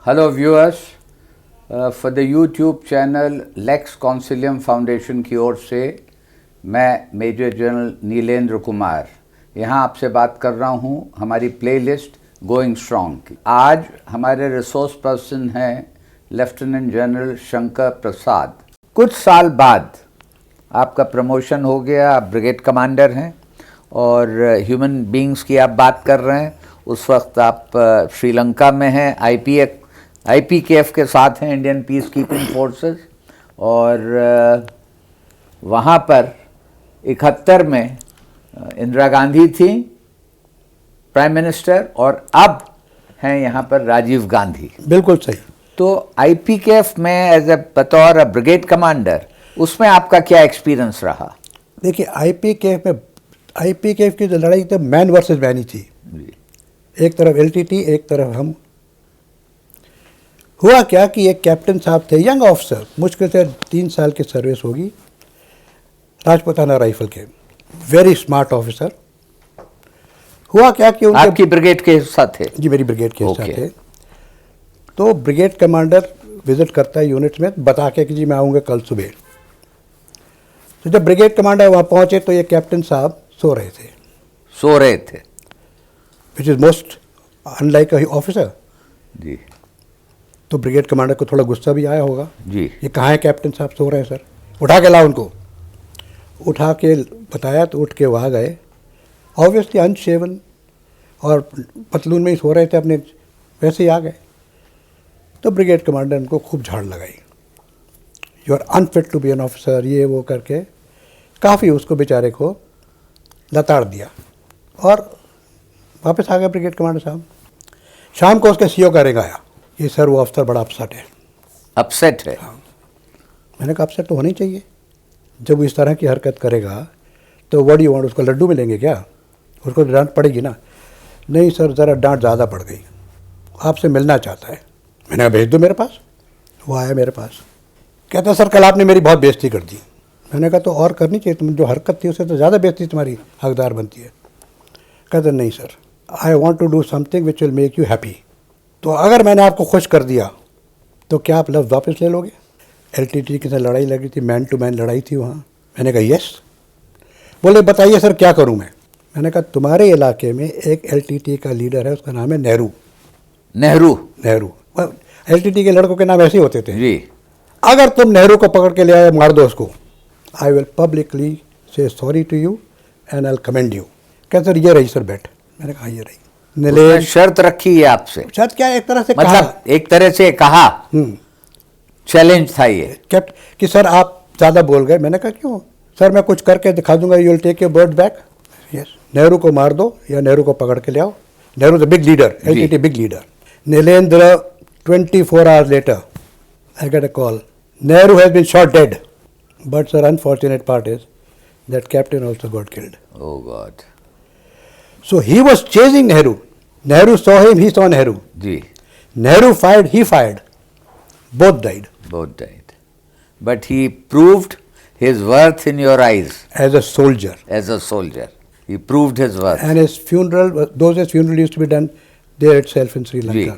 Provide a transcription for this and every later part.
Hello viewers, for the YouTube channel Lex Consilium foundation की ओर से मैं मेजर जनरल नीलेंद्र कुमार यहाँ आपसे बात कर रहा हूँ हमारी प्लेलिस्ट गोइंग स्ट्रॉन्ग की। आज हमारे रिसोर्स पर्सन हैं लेफ्टिनेंट जनरल शंकर प्रसाद। कुछ साल बाद आपका प्रमोशन हो गया, आप ब्रिगेड कमांडर हैं और ह्यूमन बीइंग्स की आप बात कर रहे हैं। उस वक्त आप श्रीलंका में हैं, IPKF के साथ हैं, इंडियन पीस कीपिंग फोर्सेस, और वहाँ पर 71 में इंदिरा गांधी थी प्राइम मिनिस्टर और अब हैं यहाँ पर राजीव गांधी। बिल्कुल सही। तो IPKF में एज ए बतौर ब्रिगेड कमांडर उसमें आपका क्या एक्सपीरियंस रहा? देखिए, IPKF की जो लड़ाई तो मैन वर्सेस मैन ही थी। एक तरफ LTT, एक तरफ हम। हुआ क्या कि एक कैप्टन साहब थे, यंग ऑफिसर, मुश्किल से 3 साल की सर्विस होगी, राजपूताना राइफल के, वेरी स्मार्ट ऑफिसर। हुआ क्या कि उनके आपकी ब्रिगेड के हिस्सा थे? जी, मेरी ब्रिगेड के हिस्सा थे। तो ब्रिगेड कमांडर विजिट करता है यूनिट में, बता के कि जी मैं आऊँगा कल सुबह। तो जब ब्रिगेड कमांडर वहाँ पहुँचे तो ये कैप्टन साहब सो रहे थे, which is most unlike officer जी। तो ब्रिगेड कमांडर को थोड़ा गुस्सा भी आया होगा जी। ये कहाँ है कैप्टन साहब, सो रहे हैं सर, उठा के लाओ उनको। उठा के बताया तो उठ के वहाँ गए, ऑब्वियसली अनशेवन और पतलून में ही सो रहे थे अपने, वैसे ही आ गए। तो ब्रिगेड कमांडर उनको खूब झाड़ लगाई, you are unfit to be an officer, ये वो करके काफ़ी उसको बेचारे को लताड़ दिया और वापस आ गए ब्रिगेड कमांडर साहब। शाम को उसके CO का रिंग आया, ये सर वो अफसर बड़ा अपसेट है। हाँ। मैंने कहा अपसेट तो होना ही चाहिए, जब वो इस तरह की हरकत करेगा तो व्हाट यू वांट, उसको लड्डू मिलेंगे क्या? उसको डांट पड़ेगी ना। नहीं सर, ज़रा डांट ज़्यादा पड़ गई, आपसे मिलना चाहता है। मैंने कहा भेज दो मेरे पास। वो आया मेरे पास, कहता सर कल आपने मेरी बहुत बेइज्जती कर दी। मैंने कहा तो और करनी चाहिए, तुम जो हरकत थी उससे तो ज़्यादा बेइज्जती तुम्हारी हकदार बनती है। कहता नहीं sir, I want to do something which will make you happy. तो अगर मैंने आपको खुश कर दिया तो क्या आप लफ्ज़ वापस ले लोगे? LTT के साथ लड़ाई लगी थी, मैन टू मैन लड़ाई थी वहाँ। मैंने कहा यस। बोले बताइए सर क्या करूँ मैं? मैंने कहा तुम्हारे इलाके में एक LTT का लीडर है, उसका नाम है नेहरू। LTT के लड़कों के नाम ऐसे होते थे जी। अगर तुम नेहरू को पकड़ के ले आए, मार दो उसको, I will publicly say sorry to you and I will commend you. कहते सर ये रही सर बेट। मैंने कहा ये रही। उसने शर्त रखी है आपसे? शर्त क्या, एक तरह से मतलब एक तरह से कहा, चैलेंज था ये कि सर आप ज़्यादा बोल गए। मैंने कहा क्यों सर, मैं कुछ करके दिखा दूंगा, you will take your word back. Yes, Nehru को मार दो या नेहरू को पकड़ के ले आओ। Nehru the big leader, LTT big leader. Nilendra 24 hours later I got a call, Nehru has been shot dead, but sir unfortunate part is that captain also got killed. Oh God. So he was chasing Nehru. Nehru saw him, he saw Nehru. जी. Nehru fired, he fired. Both died. But he proved his worth in your eyes. As a soldier. He proved his worth. And his funeral, his funeral used to be done there itself in Sri Lanka. जी.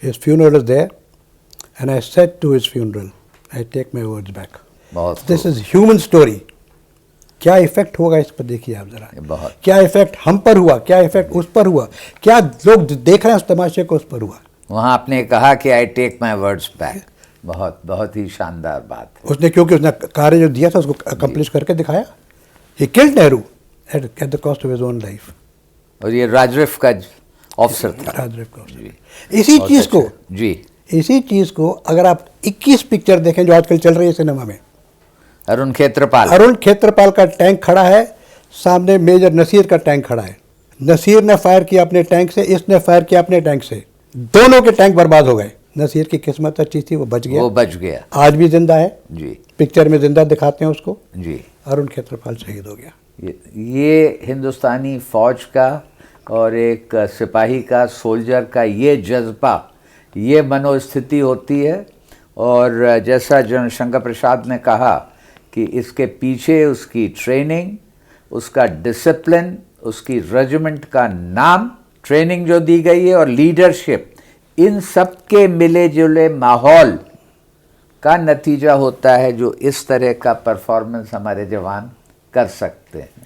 His funeral was there, and I said to his funeral, I take my words back. This is human story. क्या effect होगा इस पर देखिए आप जरा, क्या effect हम पर हुआ, क्या इफेक्ट उस पर हुआ, क्या लोग देख रहे हैं उस तमाशे को उस पर हुआ। वहाँ आपने कहा कि I take my words back. बहुत ही शानदार बात है। उसने, क्योंकि उसने कार्य जो दिया था उसको अकम्प्लिश करके दिखाया। He killed Nehru at the cost of his own life. और ये राजरिफ का ऑफिसर था। राजरिफ का ऑफिसर। इसी चीज़ को अगर आप 21 पिक्चर देखें जो आजकल चल रही है सिनेमा में, अरुण खेत्रपाल का टैंक खड़ा है, सामने मेजर नसीर का टैंक खड़ा है। नसीर ने फायर किया अपने टैंक से, इसने फायर किया अपने टैंक से, दोनों के टैंक बर्बाद हो गए। नसीर की किस्मत अच्छी थी, वो बच गया। आज भी जिंदा है जी, पिक्चर में जिंदा दिखाते हैं उसको जी। अरुण खेत्रपाल शहीद हो गया। ये हिंदुस्तानी फौज का और एक सिपाही का, सोल्जर का ये जज्बा, ये मनोस्थिति होती है। और जैसा जनरल शंकर प्रसाद ने कहा कि इसके पीछे उसकी ट्रेनिंग, उसका डिसिप्लिन, उसकी रेजिमेंट का नाम, ट्रेनिंग जो दी गई है और लीडरशिप, इन सब के मिले जुले माहौल का नतीजा होता है जो इस तरह का परफॉर्मेंस हमारे जवान कर सकते हैं।